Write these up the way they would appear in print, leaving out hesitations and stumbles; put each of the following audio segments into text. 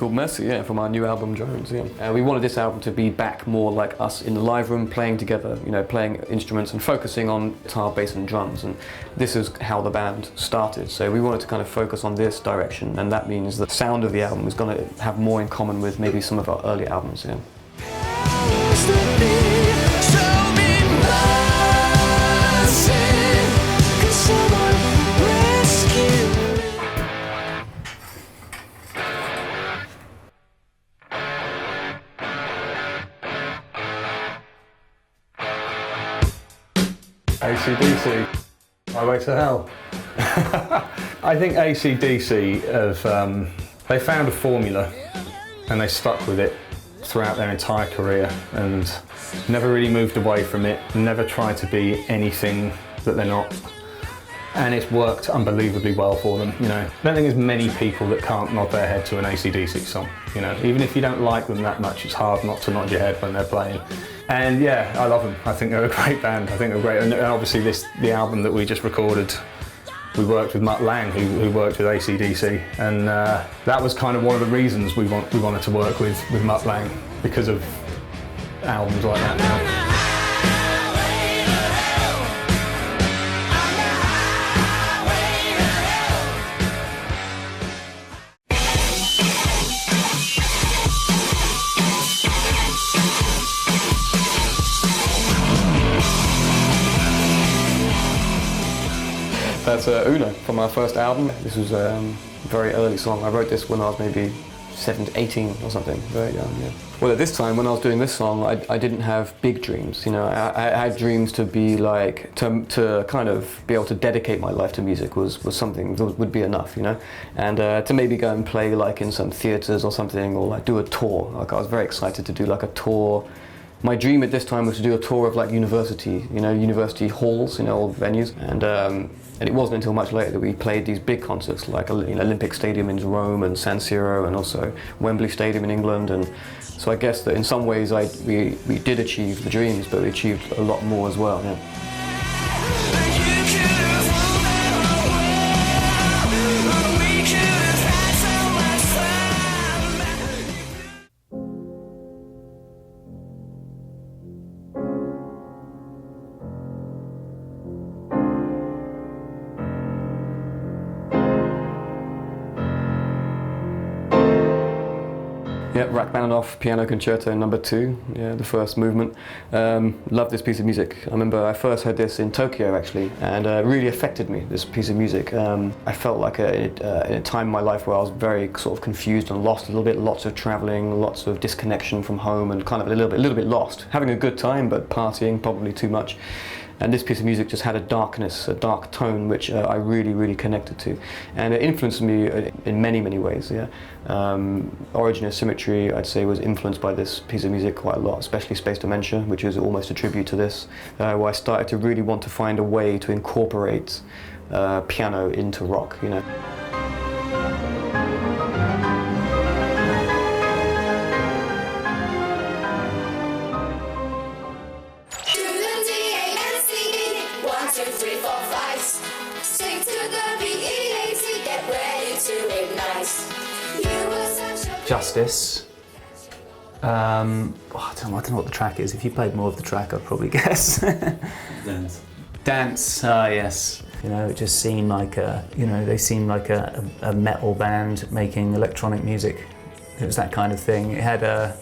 called Mercy, yeah, from our new album Drones, yeah. We wanted this album to be back more like us in the live room, playing together, you know, playing instruments and focusing on guitar, bass and drums, and this is how the band started. So we wanted to kind of focus on this direction, and that means the sound of the album is going to have more in common with maybe some of our early albums, yeah. AC/DC, Highway to Hell. I think AC/DC they found a formula and they stuck with it throughout their entire career and never really moved away from it, never tried to be anything that they're not. And it's worked unbelievably well for them, you know. I don't think there's many people that can't nod their head to an AC/DC song, you know. Even if you don't like them that much, it's hard not to nod your head when they're playing. And yeah, I love them. I think they're a great band. I think they're great. And obviously the album that we just recorded, we worked with Mutt Lange, who worked with AC/DC. And that was kind of one of the reasons we wanted to work with Mutt Lange, because of albums like that, you know. That's Una from our first album. This was a very early song. I wrote this when I was maybe 18 or something, very young, yeah. Well, at this time, when I was doing this song, I didn't have big dreams, you know. I had dreams to be like, to kind of be able to dedicate my life to music was something that would be enough, you know. And to maybe go and play like in some theatres or something, or like do a tour. Like I was very excited to do like a tour. My dream at this time was to do a tour of like university, you know, university halls, you know, old venues. And it wasn't until much later that we played these big concerts like, you know, Olympic Stadium in Rome and San Siro, and also Wembley Stadium in England. And so I guess that in some ways we did achieve the dreams, but we achieved a lot more as well, yeah. Yeah, Rachmaninoff Piano Concerto No. 2, yeah, the first movement. Love this piece of music. I remember I first heard this in Tokyo actually, and it really affected me, this piece of music. I felt like in a time in my life where I was very sort of confused and lost a little bit, lots of traveling, lots of disconnection from home, and kind of a little bit lost. Having a good time, but partying probably too much. And this piece of music just had a darkness, a dark tone, which I really, really connected to. And it influenced me in many, many ways, yeah. Origin of Symmetry, I'd say, was influenced by this piece of music quite a lot, especially Space Dementia, which is almost a tribute to this, where I started to really want to find a way to incorporate piano into rock, you know. Justice. I don't know what the track is. If you played more of the track, I'd probably guess. Dance. Dance. Yes. You know, it just seemed like they seemed like a metal band making electronic music. It was that kind of thing. It had a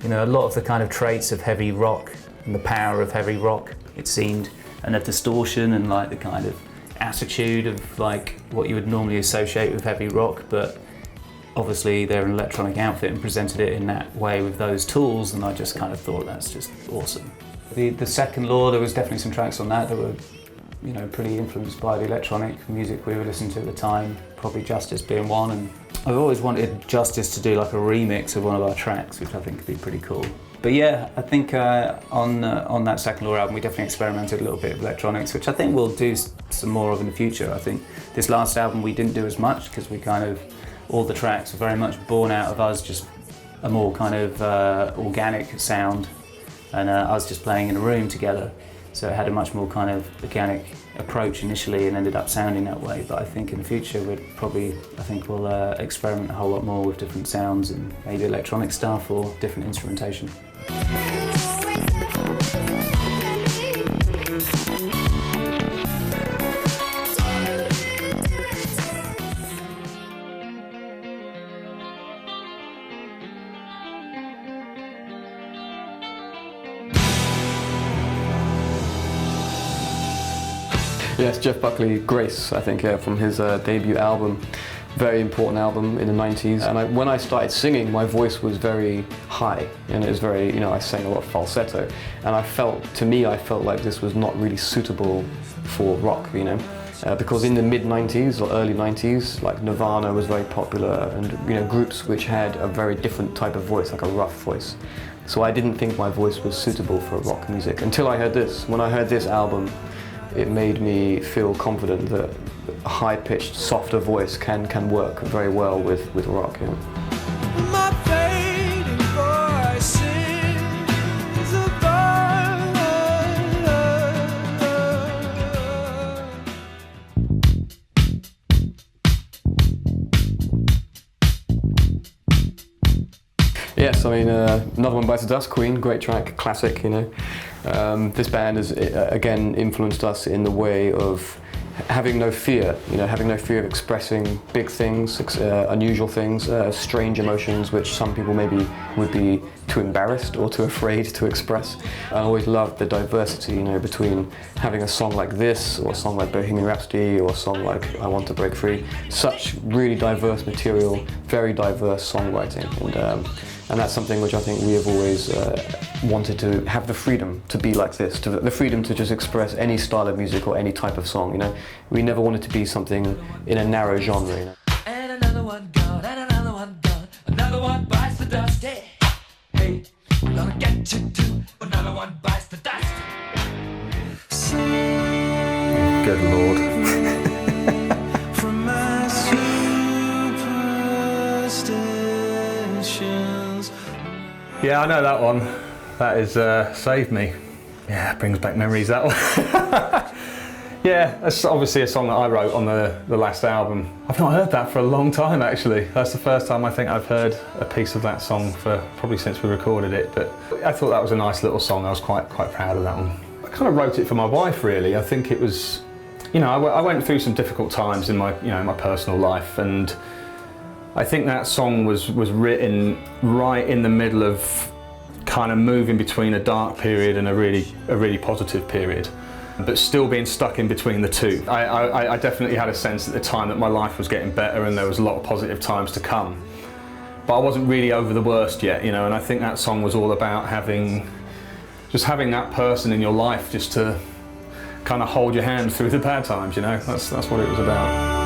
lot of the kind of traits of heavy rock and the power of heavy rock. It seemed, and a distortion and like the kind of attitude of like what you would normally associate with heavy rock, but obviously they're an electronic outfit and presented it in that way with those tools, and I just kind of thought that's just awesome. The Second Law, there was definitely some tracks on that were, you know, pretty influenced by the electronic music we were listening to at the time, probably Justice being one, and I've always wanted Justice to do like a remix of one of our tracks, which I think could be pretty cool. But yeah, I think on that Second Law album we definitely experimented a little bit with electronics, which I think we'll do some more of in the future. I think this last album we didn't do as much because we kind of, all the tracks are very much born out of us just a more kind of organic sound, and us just playing in a room together. So it had a much more kind of organic approach initially and ended up sounding that way. But I think in the future we'll experiment a whole lot more with different sounds and maybe electronic stuff or different instrumentation. Yes, Jeff Buckley, Grace, I think, from his debut album. Very important album in the 90s. And when I started singing, my voice was very high, and it was very, I sang a lot of falsetto. And I felt like this was not really suitable for rock, because in the mid-90s or early 90s, like Nirvana was very popular, and groups which had a very different type of voice, like a rough voice. So I didn't think my voice was suitable for rock music until I heard this. When I heard this album, it made me feel confident that a high-pitched, softer voice can work very well with rock. My fading voice is Yes, Another One Bites the Dust, Queen, great track, classic, This band has, again, influenced us in the way of having no fear, having no fear of expressing big things, unusual things, strange emotions which some people maybe would be too embarrassed or too afraid to express. I always loved the diversity, between having a song like this, or a song like Bohemian Rhapsody, or a song like I Want to Break Free. Such really diverse material, very diverse songwriting, and that's something which I think we have always wanted to have the freedom to be like this, the freedom to just express any style of music or any type of song. We never wanted to be something in a narrow genre. And another one gone, and another one gone. Another one bites the dust. Hey, hey, I'm gonna get you too. Another one bites the dust. Good Lord. From my superstitions. Yeah, I know that one. That is Save Me. Yeah, it brings back memories, that one. Yeah, that's obviously a song that I wrote on the last album. I've not heard that for a long time, actually. That's the first time I think I've heard a piece of that song for probably since we recorded it. But I thought that was a nice little song. I was quite proud of that one. I kind of wrote it for my wife, really. I think it was, I went through some difficult times in my, my personal life, and I think that song was written right in the middle of kind of moving between a dark period and a really positive period, but still being stuck in between the two. I definitely had a sense at the time that my life was getting better and there was a lot of positive times to come, but I wasn't really over the worst yet, and I think that song was all about having that person in your life just to kind of hold your hand through the bad times, that's what it was about.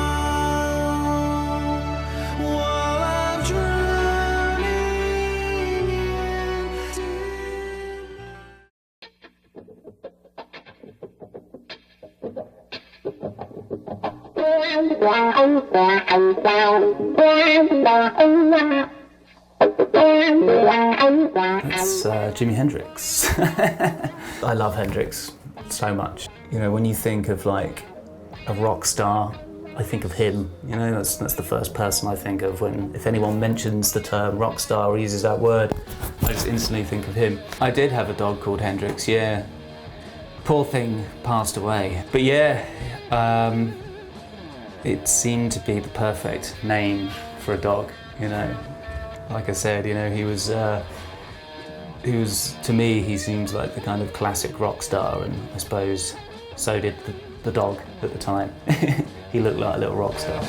That's Jimi Hendrix. I love Hendrix so much. When you think of like a rock star, I think of him. That's the first person I think of if anyone mentions the term rock star or uses that word, I just instantly think of him. I did have a dog called Hendrix, yeah. Poor thing passed away. But yeah, it seemed to be the perfect name for a dog, Like I said, he was, to me, he seems like the kind of classic rock star, and I suppose so did the dog at the time. He looked like a little rock star.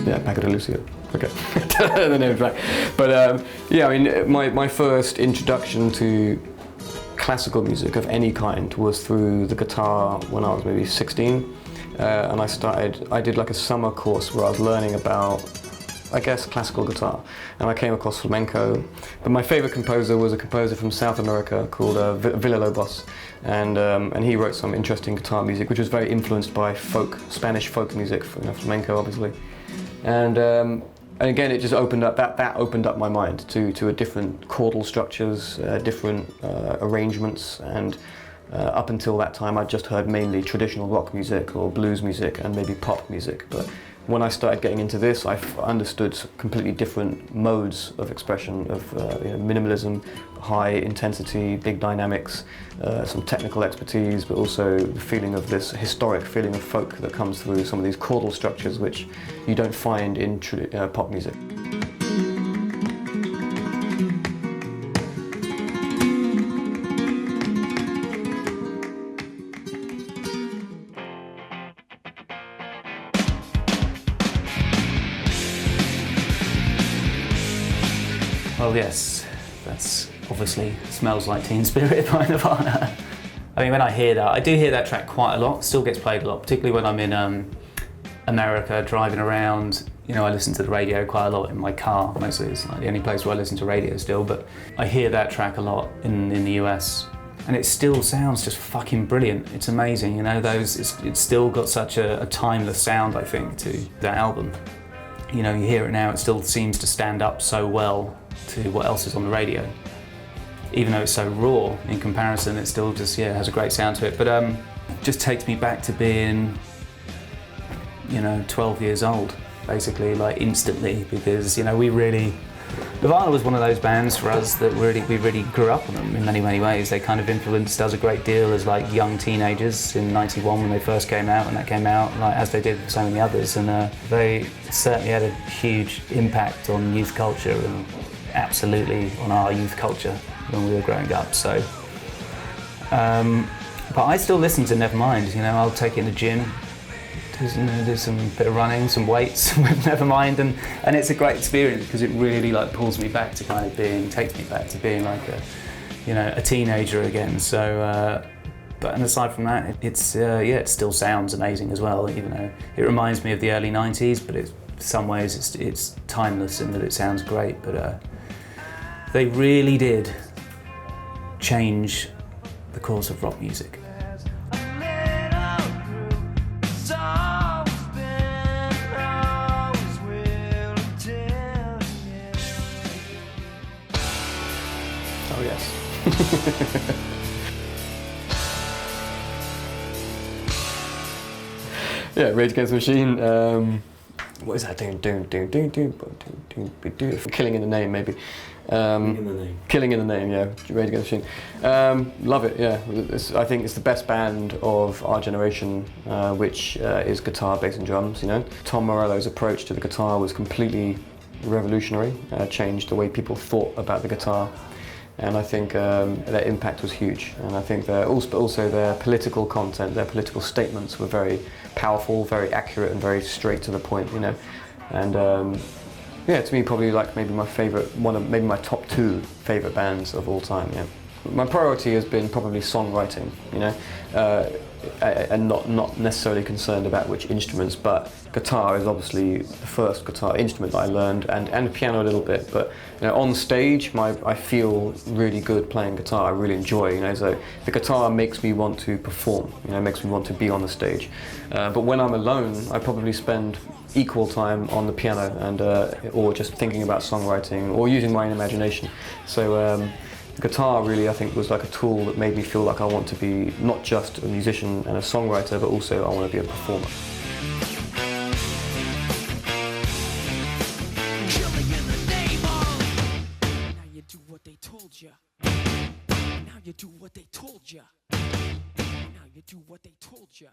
Yeah, Paco de Lucia. Okay, the name's right. But my first introduction to classical music of any kind was through the guitar when I was maybe 16, and I did like a summer course where I was learning about I guess, classical guitar. And I came across flamenco. But my favorite composer was a composer from South America called Villa-Lobos. And he wrote some interesting guitar music, which was very influenced by Spanish folk music, flamenco obviously. And again, it just opened up, that opened up my mind to a different chordal structures, different arrangements, and up until that time I'd just heard mainly traditional rock music or blues music and maybe pop music. But when I started getting into this, I understood completely different modes of expression of minimalism, high intensity, big dynamics, some technical expertise, but also the feeling of this historic feeling of folk that comes through some of these chordal structures which you don't find in pop music. Well, yes, that's obviously Smells Like Teen Spirit by Nirvana. I mean, when I hear that, I do hear that track quite a lot, still gets played a lot, particularly when I'm in America, driving around. You know, I listen to the radio quite a lot in my car, mostly. It's like the only place where I listen to radio still, but I hear that track a lot in the US. And it still sounds just fucking brilliant. It's amazing, you know, it's still got such a timeless sound, I think, to that album. You know, you hear it now, it still seems to stand up so well to what else is on the radio. Even though it's so raw in comparison, it still just, has a great sound to it. But it just takes me back to being, 12 years old, basically, like instantly, because, Nirvana was one of those bands for us that we really grew up on them in many, many ways. They kind of influenced us a great deal as like young teenagers in '91 when they first came out, and that came out like as they did with so many others. And they certainly had a huge impact on youth culture and absolutely on our youth culture when we were growing up. So, but I still listen to Nevermind. I'll take it in the gym. Do some bit of running, some weights with Nevermind, and it's a great experience because it really like pulls me back to takes me back to being like a teenager again. So, and aside from that, it still sounds amazing as well. Even though it reminds me of the early '90s, but in some ways it's timeless in that it sounds great. But they really did change the course of rock music. Oh yes. Yeah, Rage Against the Machine. What is that? Killing in the Name, maybe. Killing in the Name, yeah. Rage Against the Machine. Love it, yeah. I think it's the best band of our generation, which is guitar, bass and drums, Tom Morello's approach to the guitar was completely revolutionary, changed the way people thought about the guitar. And I think their impact was huge. And I think also their political content, their political statements were very powerful, very accurate, and very straight to the point. And to me, probably like maybe my favorite, maybe my top 2 favorite bands of all time. Yeah, my priority has been probably songwriting. And not necessarily concerned about which instruments, but guitar is obviously the first guitar instrument that I learned, and piano a little bit. But on stage, I feel really good playing guitar. I really enjoy. So the guitar makes me want to perform. Makes me want to be on the stage. But when I'm alone, I probably spend equal time on the piano and or just thinking about songwriting or using my own imagination. So. Guitar really, I think, was like a tool that made me feel like I want to be not just a musician and a songwriter, but also I want to be a performer. Killing in the name of. Now you do what they told you. Now you do what they told you. Now you do what they told you.